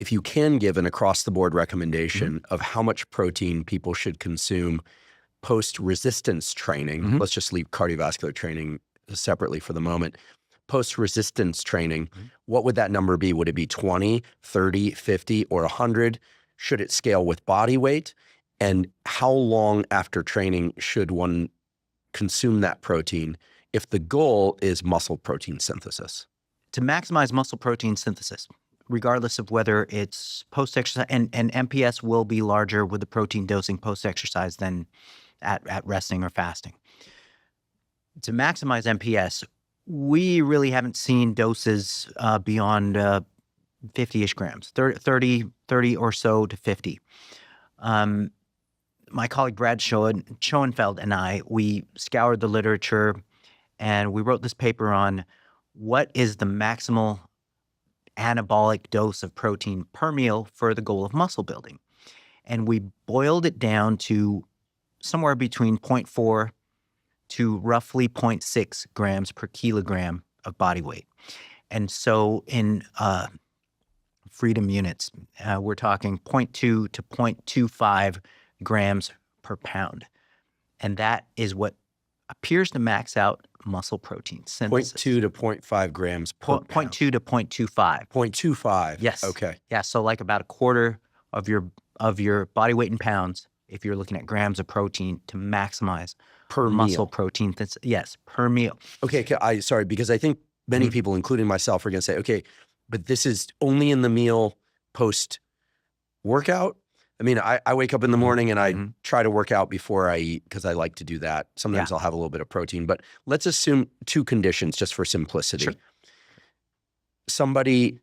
if you can give an across-the-board recommendation of how much protein people should consume post-resistance training, let's just leave cardiovascular training separately for the moment. Post-resistance training, what would that number be? Would it be 20, 30, 50, or 100? Should it scale with body weight? And how long after training should one consume that protein if the goal is muscle protein synthesis? To maximize muscle protein synthesis, regardless of whether it's post-exercise, and MPS will be larger with the protein dosing post-exercise than at resting or fasting. To maximize MPS, we really haven't seen doses beyond 50-ish grams, 30 or so to 50. My colleague Brad Schoenfeld and I, we scoured the literature and we wrote this paper on what is the maximal anabolic dose of protein per meal for the goal of muscle building. And we boiled it down to somewhere between 0.4 to roughly 0.6 grams per kilogram of body weight. And so in freedom units, we're talking 0.2 to 0.25 grams per pound. And that is what appears to max out muscle protein synthesis. 0.2 to 0.5 grams per pound. 0.2 to 0.25. 0.25. Yes. Okay. Yeah, so like about a quarter of your body weight in pounds if you're looking at grams of protein to maximize Per muscle meal. protein. Yes, per meal. Okay, sorry, because I think many people, including myself, are going to say, okay, but this is only in the meal post-workout? I mean, I wake up in the morning and I try to work out before I eat because I like to do that. Sometimes I'll have a little bit of protein, but let's assume two conditions just for simplicity. Sure. Somebody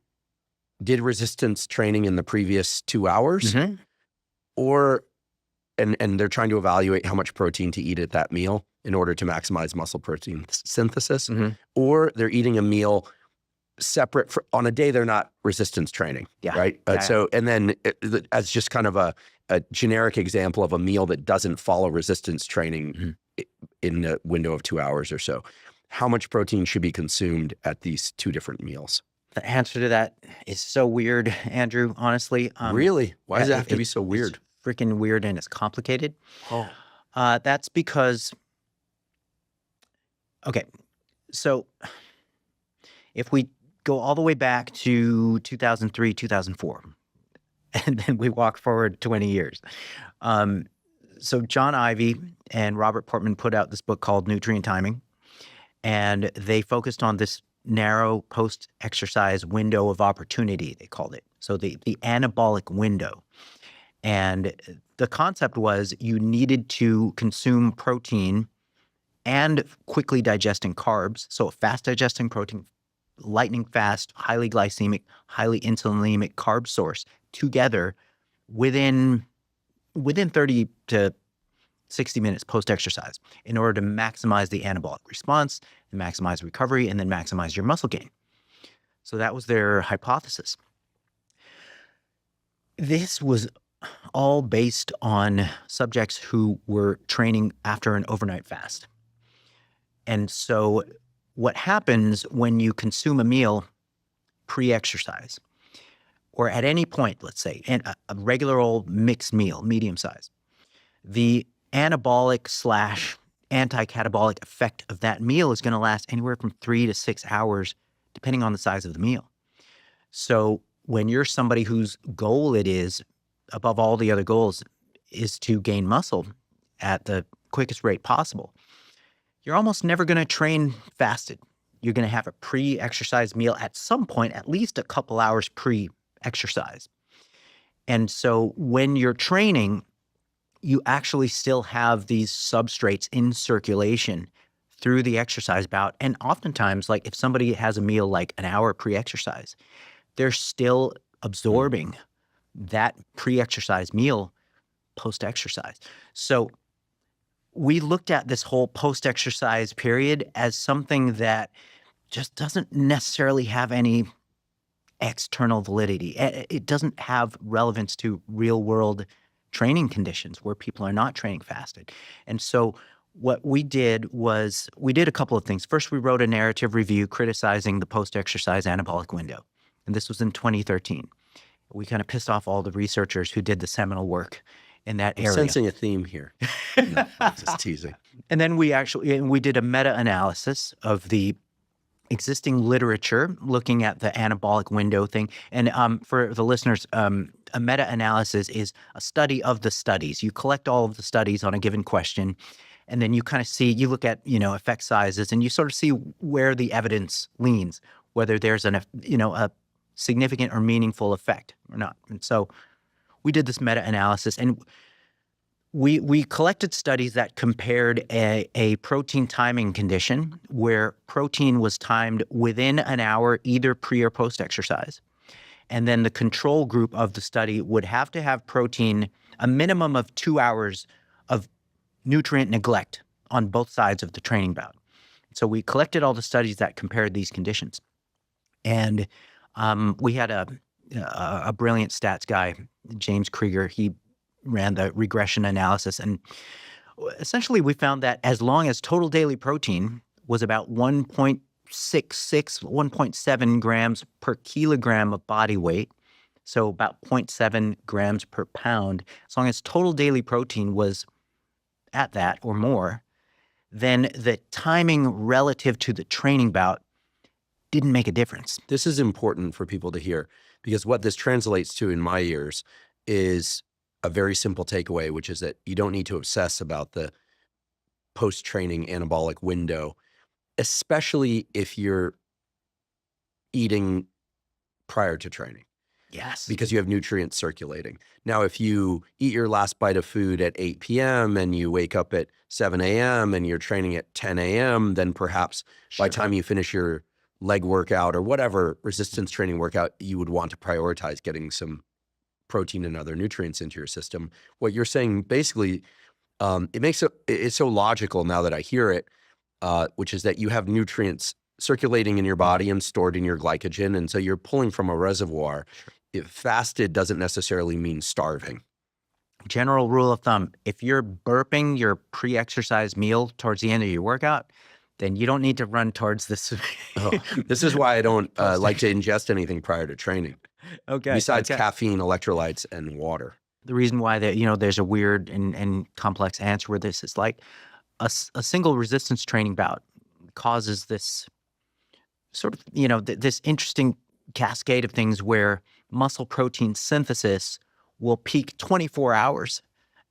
did resistance training in the previous 2 hours, or and they're trying to evaluate how much protein to eat at that meal in order to maximize muscle protein synthesis, or they're eating a meal separate on a day they're not resistance training, right? So, and then as just kind of a generic example of a meal that doesn't follow resistance training in a window of 2 hours or so, how much protein should be consumed at these two different meals? The answer to that is so weird, Andrew, honestly. Really? Why does it have to be so weird? It's freaking weird and it's complicated. That's because, okay, so if we go all the way back to 2003, 2004, and then we walk forward 20 years. So John Ivey and Robert Portman put out this book called Nutrient Timing, and they focused on this narrow post-exercise window of opportunity, they called it. So the anabolic window. And the concept was you needed to consume protein and quickly digesting carbs. So fast digesting protein, lightning fast, highly glycemic, highly insulinemic carb source together within 30 to 60 minutes post-exercise in order to maximize the anabolic response, and maximize recovery, and then maximize your muscle gain. So that was their hypothesis. This was all based on subjects who were training after an overnight fast. And so what happens when you consume a meal pre-exercise, or at any point, let's say, a regular old mixed meal, medium size, the anabolic / anti-catabolic effect of that meal is going to last anywhere from 3 to 6 hours, depending on the size of the meal. So when you're somebody whose goal it is, above all the other goals, is to gain muscle at the quickest rate possible, you're almost never going to train fasted. You're going to have a pre-exercise meal at some point, at least a couple hours pre-exercise. And so when you're training, you actually still have these substrates in circulation through the exercise bout. And oftentimes, like if somebody has a meal like an hour pre-exercise, they're still absorbing that pre-exercise meal post-exercise. So we looked at this whole post-exercise period as something that just doesn't necessarily have any external validity. It doesn't have relevance to real-world training conditions where people are not training fasted. And so what we did was we did a couple of things. First, we wrote a narrative review criticizing the post-exercise anabolic window. And this was in 2013. We kind of pissed off all the researchers who did the seminal work in that I'm area. sensing a theme here. No, I'm just teasing. And then we did a meta-analysis of the existing literature looking at the anabolic window thing. And for the listeners, a meta-analysis is a study of the studies. You collect all of the studies on a given question, and then you kind of see, you look at, effect sizes, and you sort of see where the evidence leans, whether there's a significant or meaningful effect or not. And so we did this meta-analysis, and we collected studies that compared a protein timing condition where protein was timed within an hour, either pre or post exercise. And then the control group of the study would have to have protein a minimum of 2 hours of nutrient neglect on both sides of the training bout. So we collected all the studies that compared these conditions. And we had a brilliant stats guy, James Krieger. He ran the regression analysis. And essentially, we found that as long as total daily protein was about 1.66, 1.7 grams per kilogram of body weight, so about 0.7 grams per pound, as long as total daily protein was at that or more, then the timing relative to the training bout didn't make a difference. This is important for people to hear, because what this translates to in my ears is a very simple takeaway, which is that you don't need to obsess about the post-training anabolic window, especially if you're eating prior to training. Yes. Because you have nutrients circulating. Now, if you eat your last bite of food at 8 p.m. and you wake up at 7 a.m. and you're training at 10 a.m., then perhaps by the time you finish your leg workout or whatever resistance training workout, you would want to prioritize getting some protein and other nutrients into your system. What you're saying basically, it's so logical now that I hear it, which is that you have nutrients circulating in your body and stored in your glycogen, and so you're pulling from a reservoir. If fasted doesn't necessarily mean starving. General rule of thumb, if you're burping your pre-exercise meal towards the end of your workout, then you don't need to run towards this. This is why I don't like to ingest anything prior to training. Okay. Besides caffeine, electrolytes, and water. The reason why there's a weird and complex answer with this is like a single resistance training bout causes this sort of, this interesting cascade of things where muscle protein synthesis will peak 24 hours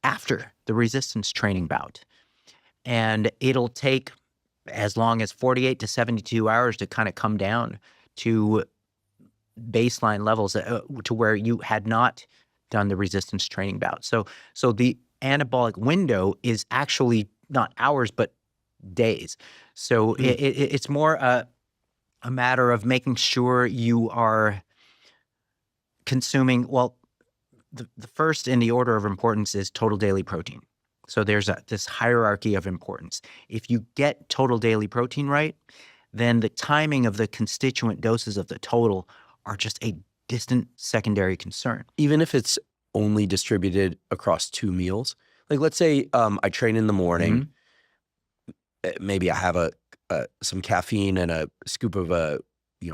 after the resistance training bout. And it'll take as long as 48 to 72 hours to kind of come down to baseline levels to where you had not done the resistance training bout. So the anabolic window is actually not hours, but days. So it's more a matter of making sure you are consuming, the first in the order of importance is total daily protein. So there's this hierarchy of importance. If you get total daily protein right, then the timing of the constituent doses of the total are just a distant secondary concern. Even if it's only distributed across 2 meals, like let's say I train in the morning, maybe I have some caffeine and a scoop of a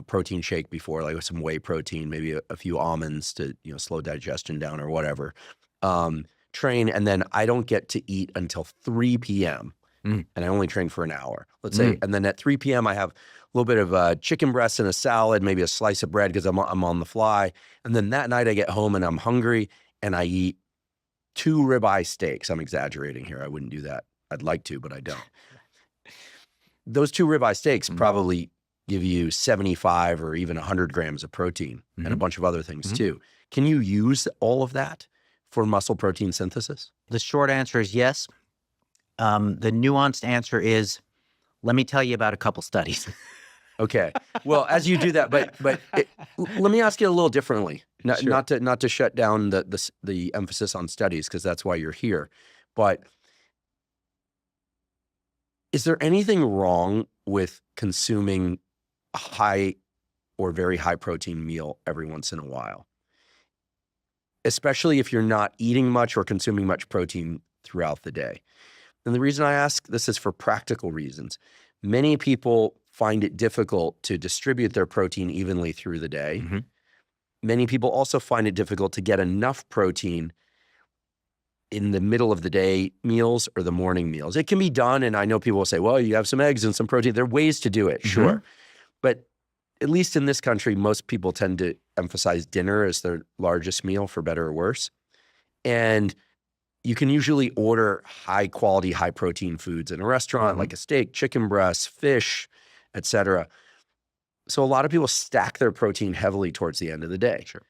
protein shake before, like with some whey protein, maybe a few almonds to slow digestion down or whatever. Train, and then I don't get to eat until 3 p.m. And I only train for an hour, let's say. And then at 3 p.m. I have a little bit of chicken breast and a salad, maybe a slice of bread because I'm on the fly. And then that night I get home and I'm hungry and I eat 2 ribeye steaks. I'm exaggerating here. I wouldn't do that. I'd like to, but I don't. Those 2 ribeye steaks probably give you 75 or even 100 grams of protein and a bunch of other things too. Can you use all of that for muscle protein synthesis? The short answer is yes. The nuanced answer is, let me tell you about a couple studies. Okay. Well, as you do that, but let me ask you a little differently. Not to shut down the emphasis on studies, because that's why you're here. But is there anything wrong with consuming a high or very high protein meal every once in a while, especially if you're not eating much or consuming much protein throughout the day? And the reason I ask this is for practical reasons. Many people find it difficult to distribute their protein evenly through the day. many people also find it difficult to get enough protein in the middle of the day meals or the morning meals. It can be done, and I know people will say, well, you have some eggs and some protein. There are ways to do it, sure. But at least in this country, most people tend to emphasize dinner as their largest meal, for better or worse. And you can usually order high quality, high protein foods in a restaurant, like a steak, chicken breast, fish, etc. So a lot of people stack their protein heavily towards the end of the day. Sure.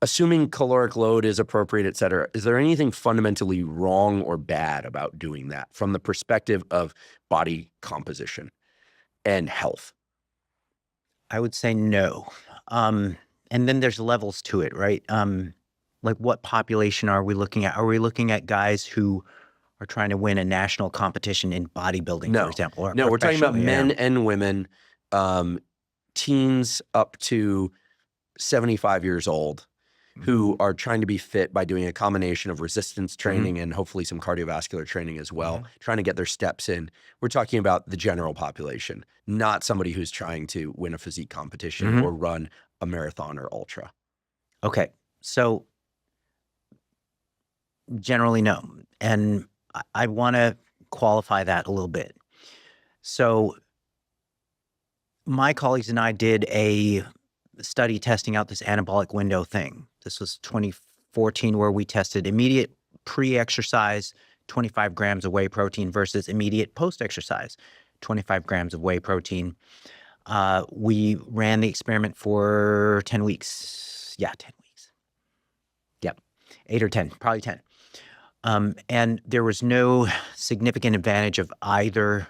Assuming caloric load is appropriate, et cetera, is there anything fundamentally wrong or bad about doing that from the perspective of body composition and health? I would say no. And then there's levels to it, right? Like what population are we looking at? Are we looking at guys who are trying to win a national competition in bodybuilding, for example? Or No, we're talking about men and women, teens up to 75 years old, who are trying to be fit by doing a combination of resistance training and hopefully some cardiovascular training as well, trying to get their steps in. We're talking about the general population, not somebody who's trying to win a physique competition or run a marathon or ultra. Okay. So generally no. And I want to qualify that a little bit. So my colleagues and I did a study testing out this anabolic window thing. This was 2014, where we tested immediate pre-exercise 25 grams of whey protein versus immediate post-exercise 25 grams of whey protein. We ran the experiment for 10 weeks. Yeah, 10 weeks. Yep, 8 or 10, probably 10. And there was no significant advantage of either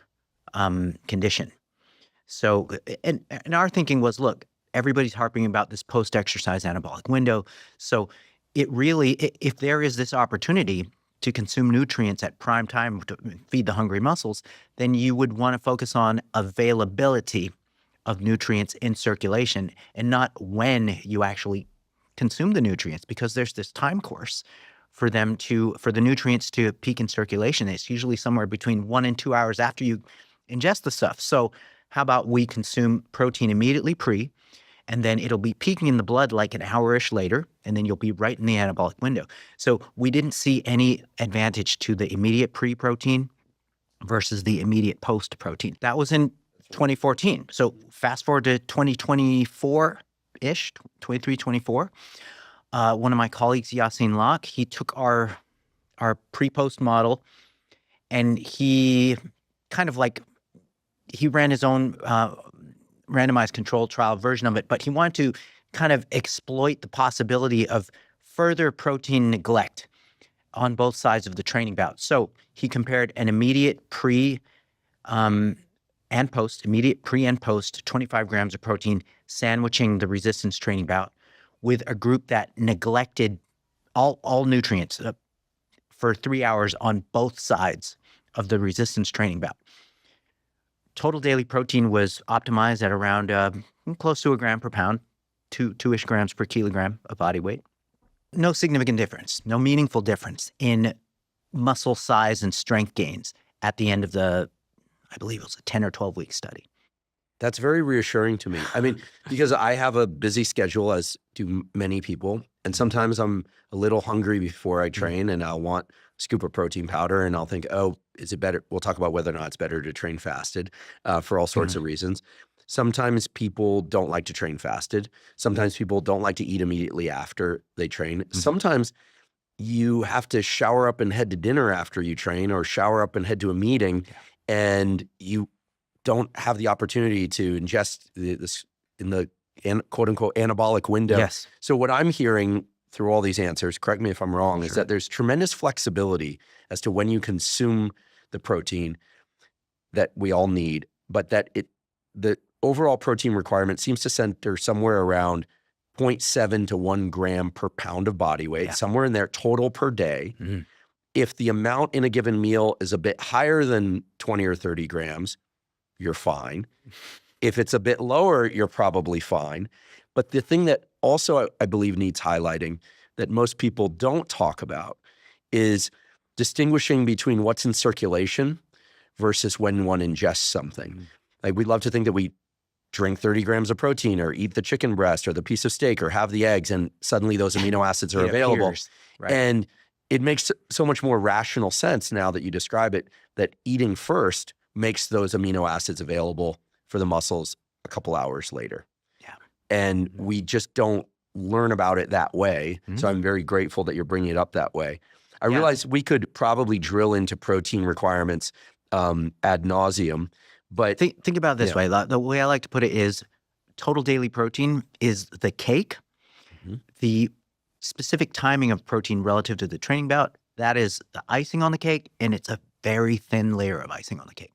condition. So, and our thinking was, look, everybody's harping about this post-exercise anabolic window. So it really, if there is this opportunity to consume nutrients at prime time to feed the hungry muscles, then you would want to focus on availability of nutrients in circulation and not when you actually consume the nutrients, because there's this time course for the nutrients to peak in circulation. It's usually somewhere between 1 and 2 hours after you ingest the stuff. So how about we consume protein immediately pre, and then it'll be peaking in the blood like an hour-ish later, and then you'll be right in the anabolic window. So we didn't see any advantage to the immediate pre-protein versus the immediate post-protein. That was in 2014. So fast forward to 2024-ish, 23, 24. One of my colleagues, Yasin Locke, he took our pre-post model, and he kind of like, he ran his own randomized controlled trial version of it, but he wanted to kind of exploit the possibility of further protein neglect on both sides of the training bout. So he compared an immediate pre and post, 25 grams of protein, sandwiching the resistance training bout with a group that neglected all nutrients for 3 hours on both sides of the resistance training bout. Total daily protein was optimized at around close to 1 gram per pound, 2-ish grams per kilogram of body weight. No significant difference, no meaningful difference in muscle size and strength gains at the end of the, I believe it was a 10 or 12-week study. That's very reassuring to me. I mean, because I have a busy schedule, as do many people, and sometimes I'm a little hungry before I train, and I'll want a scoop of protein powder, and I'll think, oh, is it better? We'll talk about whether or not it's better to train fasted for all sorts of reasons. Sometimes people don't like to train fasted. Sometimes people don't like to eat immediately after they train. Sometimes you have to shower up and head to dinner after you train, or shower up and head to a meeting, and you don't have the opportunity to ingest this in the quote unquote anabolic window. Yes. So what I'm hearing through all these answers, correct me if I'm wrong, is that there's tremendous flexibility as to when you consume the protein that we all need, but that the overall protein requirement seems to center somewhere around 0.7 to 1 gram per pound of body weight, somewhere in there total per day. If the amount in a given meal is a bit higher than 20 or 30 grams, you're fine. If it's a bit lower, you're probably fine. But the thing that also I believe needs highlighting that most people don't talk about is distinguishing between what's in circulation versus when one ingests something. Like, we'd love to think that we drink 30 grams of protein or eat the chicken breast or the piece of steak or have the eggs, and suddenly those amino acids are It available. appears, right. And it makes so much more rational sense now that you describe it, that eating first makes those amino acids available for the muscles a couple hours later. Yeah. And we just don't learn about it that way. So I'm very grateful that you're bringing it up that way. I realize we could probably drill into protein requirements ad nauseum, but Think about it this way. The way I like to put it is total daily protein is the cake. The specific timing of protein relative to the training bout, that is the icing on the cake, and it's a very thin layer of icing on the cake.